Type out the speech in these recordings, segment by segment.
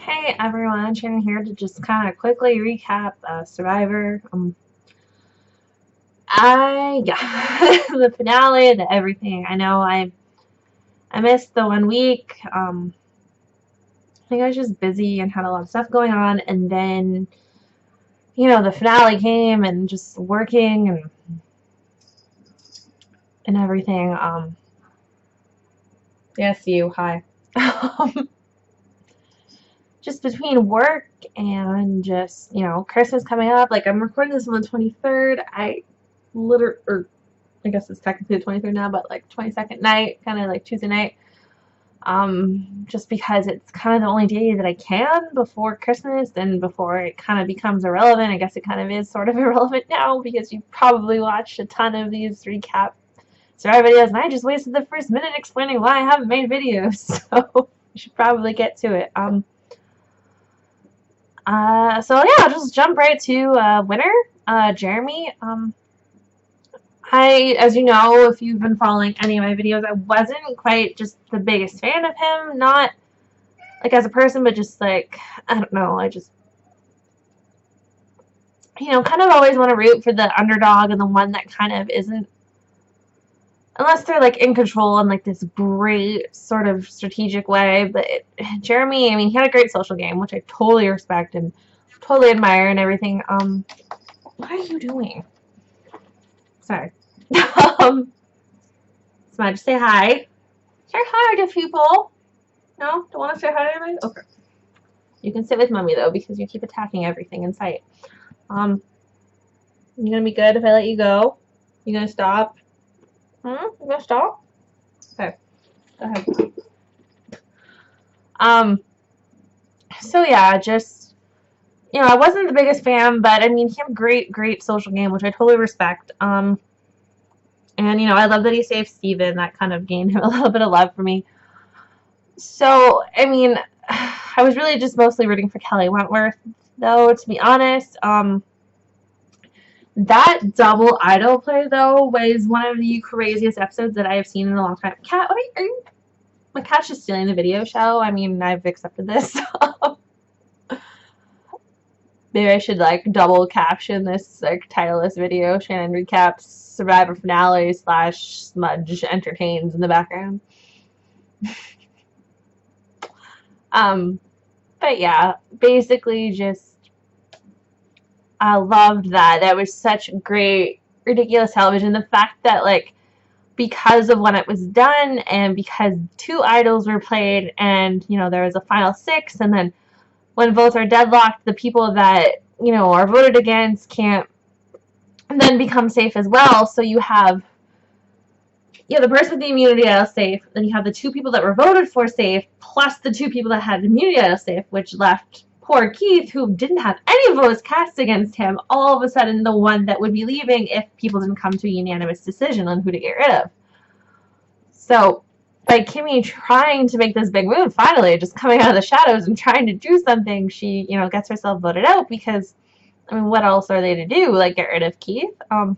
Hey everyone, Shannon here to just kind of quickly recap Survivor. The finale, the everything. I know I missed the 1 week. I think I was just busy and had a lot of stuff going on, and then the finale came and just working and everything. Yes, you. Hi. Just between work and just Christmas coming up. Like I'm recording this on the 23rd. I guess it's technically the 23rd now, but like 22nd night, kind of like Tuesday night. Just because it's kind of the only day that I can before Christmas and before it kind of becomes irrelevant. I guess it kind of is sort of irrelevant now because you probably watched a ton of these recap Survivor videos, and I just wasted the first minute explaining why I haven't made videos, so we should probably get to it. So yeah, I'll just jump right to winner, Jeremy. As you know, if you've been following any of my videos, I wasn't quite just the biggest fan of him. Not like as a person, but just like, I don't know, I just, kind of always want to root for the underdog and the one that kind of isn't, unless they're like in control in like this great sort of strategic way. But Jeremy, I mean, he had a great social game, which I totally respect and totally admire and everything. What are you doing? Sorry. Smudge, say hi. Say hi to people. No? Don't want to say hi to anybody? Okay. You can sit with Mummy, though, because you keep attacking everything in sight. You gonna be good if I let you go? You gonna stop? You gonna stop? Okay. Go ahead. So yeah, just, I wasn't the biggest fan, but I mean, he had a great social game, which I totally respect. And, I love that he saved Steven. That kind of gained him a little bit of love for me. So, I mean, I was really just mostly rooting for Kelly Wentworth, though, to be honest. That double idol play, though, was one of the craziest episodes that I have seen in a long time. Cat, what are you? My cat's just stealing the video show. I mean, I've accepted this. Maybe I should, like, double caption this, like, titleless video. Shannon recaps Survivor finale / Smudge entertains in the background. But yeah, basically just I loved that. That was such great, ridiculous television. The fact that, like, because of when it was done and because 2 idols were played and, there was a final 6, and then when votes are deadlocked, the people that, are voted against can't then become safe as well. So you have, the person with the immunity idol safe, then you have the 2 people that were voted for safe, plus the 2 people that had immunity idol safe, which left poor Keith, who didn't have any votes cast against him, all of a sudden the one that would be leaving if people didn't come to a unanimous decision on who to get rid of. So, by Kimmy trying to make this big move, finally, just coming out of the shadows and trying to do something, she, gets herself voted out because, I mean, what else are they to do? Like, get rid of Keith? I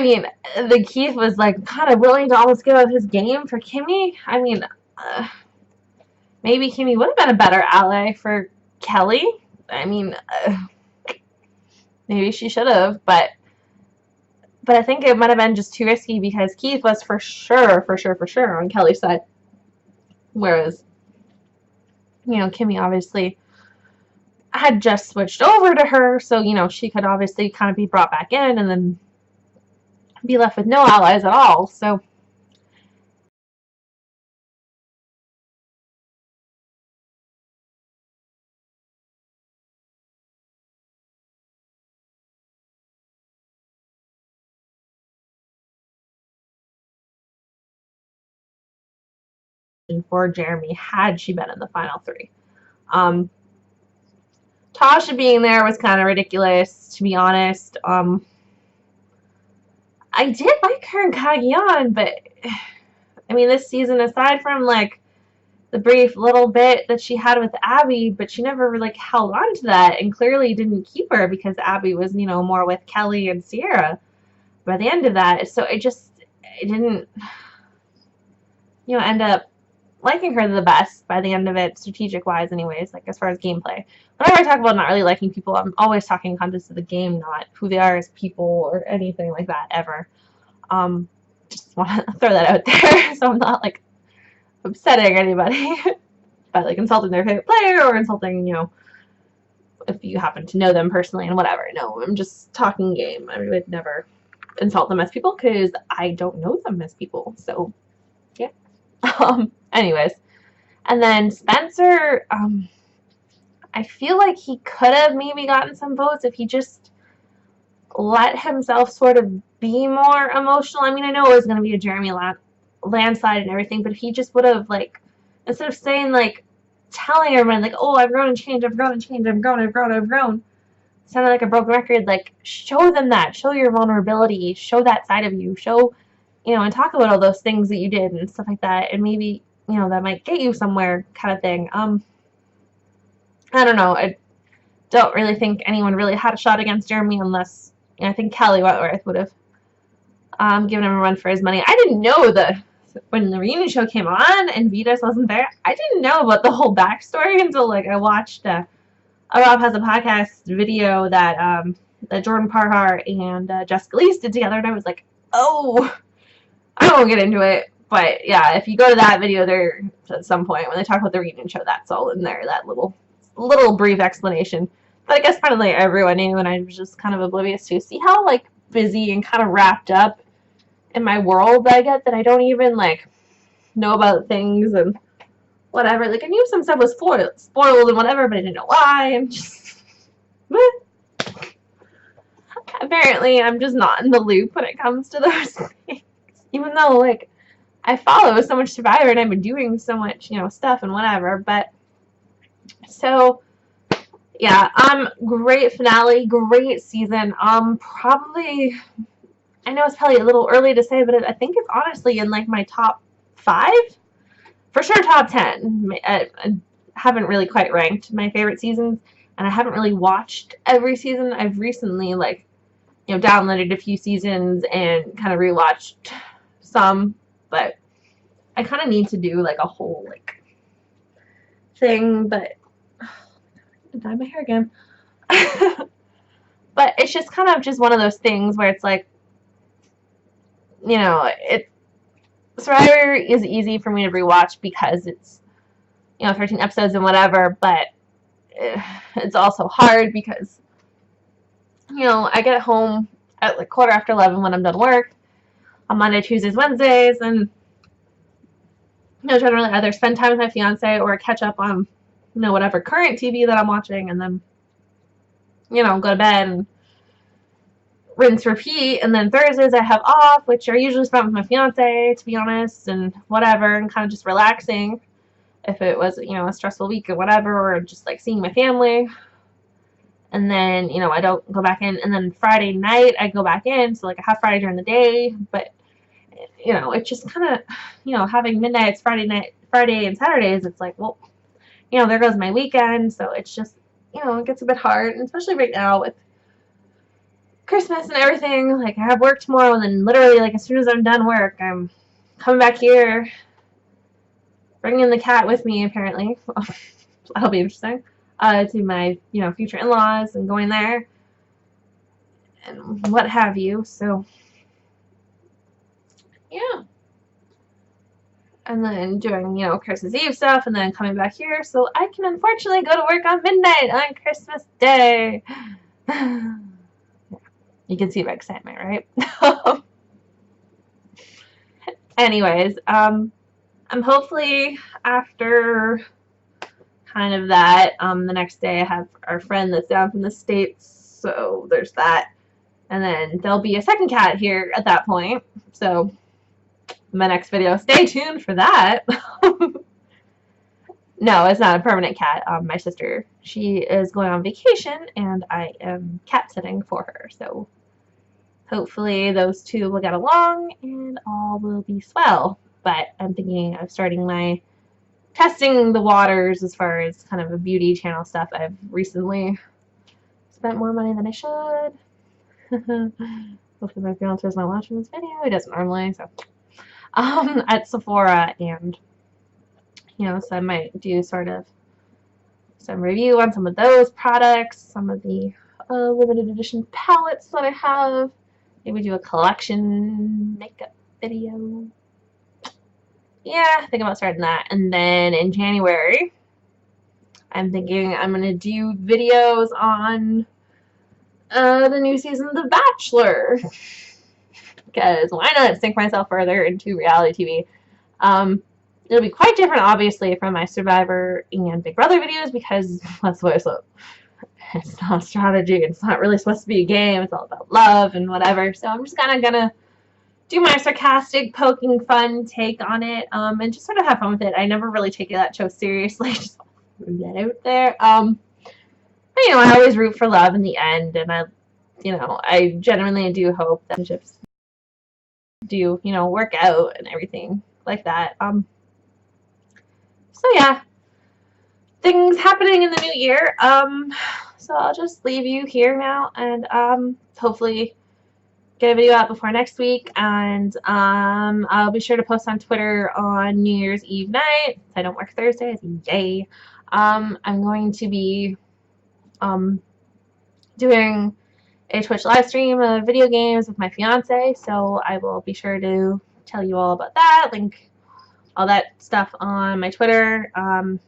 mean, the Keith was, like, kind of willing to almost give up his game for Kimmy. I mean, maybe Kimmy would have been a better ally for Kelly. I mean, maybe she should have, but I think it might have been just too risky because Keith was for sure on Kelly's side. Whereas, Kimmy obviously had just switched over to her, so, she could obviously kind of be brought back in and then be left with no allies at all. So, for Jeremy, had she been in the final 3. Tasha being there was kind of ridiculous, to be honest. I did like her in Cagayan, but I mean, this season, aside from like the brief little bit that she had with Abby, but she never like held on to that and clearly didn't keep her because Abby was, more with Kelly and Sierra by the end of that. So it didn't, end up liking her the best by the end of it, strategic-wise anyways, like as far as gameplay. Whenever I talk about not really liking people, I'm always talking in context of the game, not who they are as people or anything like that, ever. Just want to throw that out there so I'm not, like, upsetting anybody by, like, insulting their favorite player or insulting, if you happen to know them personally and whatever. No, I'm just talking game. I would never insult them as people because I don't know them as people. So, yeah. Anyways. And then Spencer, I feel like he could have maybe gotten some votes if he just let himself sort of be more emotional. I mean, I know it was going to be a Jeremy landslide and everything, but if he just would have, like, instead of saying, like, telling everyone, like, oh, I've grown and changed, I've grown and changed, I've grown, sounded like a broken record, like, show them that. Show your vulnerability. Show that side of you. Show, and talk about all those things that you did and stuff like that, and maybe, that might get you somewhere kind of thing. I don't know. I don't really think anyone really had a shot against Jeremy unless, I think Kelly Wentworth would have given him a run for his money. I didn't know that when the reunion show came on and Vitas wasn't there, I didn't know about the whole backstory until, like, I watched a Rob Has a Podcast video that that Jordan Parhar and Jessica Lees did together, and I was like, oh, I won't get into it. But yeah, if you go to that video there at some point when they talk about the reunion show, that's all in there, that little brief explanation. But I guess finally everyone knew, and I was just kind of oblivious to see how, like, busy and kind of wrapped up in my world I get that I don't even, like, know about things and whatever. Like, I knew some stuff was spoiled and whatever, but I didn't know why. I'm just... Apparently, I'm just not in the loop when it comes to those things. Even though, like, I follow so much Survivor and I've been doing so much, stuff and whatever. But, so, yeah, great finale, great season. Probably, I know it's probably a little early to say, but I think it's honestly in, like, my top 5. For sure, top 10. I haven't really quite ranked my favorite seasons, and I haven't really watched every season. I've recently, like, downloaded a few seasons and kind of rewatched some, but I kind of need to do, like, a whole, like, thing, but I dye my hair again. But it's just kind of just one of those things where it's like, Survivor is easy for me to rewatch because it's, 13 episodes and whatever, but it's also hard because, I get home at, like, 11:15 when I'm done work on Monday, Tuesdays, Wednesdays, and, generally either spend time with my fiance or catch up on, whatever current TV that I'm watching, and then, go to bed and rinse, repeat. And then Thursdays I have off, which are usually spent with my fiance, to be honest, and whatever, and kind of just relaxing if it was, a stressful week or whatever, or just, like, seeing my family. And then, I don't go back in. And then Friday night I go back in, so, like, I have Friday during the day, but, it's just kind of, having midnights Friday and Saturdays, it's like, well, there goes my weekend. So it's just, it gets a bit hard, and especially right now with Christmas and everything. Like, I have work tomorrow, and then literally, like, as soon as I'm done work, I'm coming back here, bringing the cat with me, apparently. That'll be interesting. To my, future in-laws and going there and what have you. So, yeah. And then doing, Christmas Eve stuff, and then coming back here so I can unfortunately go to work on midnight on Christmas Day. You can see my excitement, right? Anyways, I'm hopefully after kind of that, the next day I have our friend that's down from the States, so there's that. And then there'll be a second cat here at that point, so my next video, stay tuned for that. No, it's not a permanent cat. My sister, she is going on vacation, and I am cat sitting for her, so hopefully those two will get along and all will be swell. But I'm thinking of starting my testing the waters as far as kind of a beauty channel stuff. I've recently spent more money than I should. Hopefully my fiance is not watching this video. He doesn't normally, so at Sephora and So I might do sort of some review on some of those products, some of the limited edition palettes that I have. Maybe do a collection makeup video. Yeah, think about starting that. And then in January, I'm thinking I'm going to do videos on the new season of The Bachelor. Because why not sink myself further into reality TV? It'll be quite different, obviously, from my Survivor and Big Brother videos because let's face it, it's not strategy. It's not really supposed to be a game. It's all about love and whatever. So I'm just kind of gonna do my sarcastic, poking fun take on it, and just sort of have fun with it. I never really take that show seriously. Just threw that out there. But, I always root for love in the end, and I genuinely do hope that relationships do, work out and everything like that. So yeah, things happening in the new year. So I'll just leave you here now, and hopefully get a video out before next week. And I'll be sure to post on Twitter on New Year's Eve night. I don't work Thursdays. Yay! I'm going to be doing a Twitch live stream of video games with my fiance, so I will be sure to tell you all about that. Link all that stuff on my Twitter.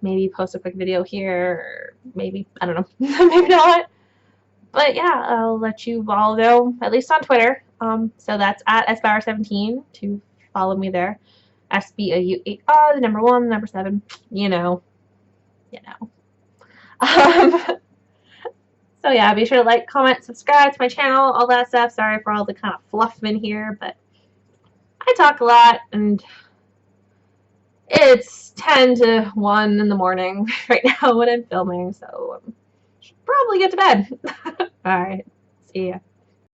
Maybe post a quick video here. Maybe. I don't know. Maybe not. But yeah, I'll let you all know, at least on Twitter. So that's at SBauer17 to follow me there. SBAU8R, the number 1, the number 7. So yeah, be sure to like, comment, subscribe to my channel, all that stuff. Sorry for all the kind of fluff in here, but I talk a lot, and it's 10 to 1 in the morning right now when I'm filming, so I should probably get to bed. Alright, see ya.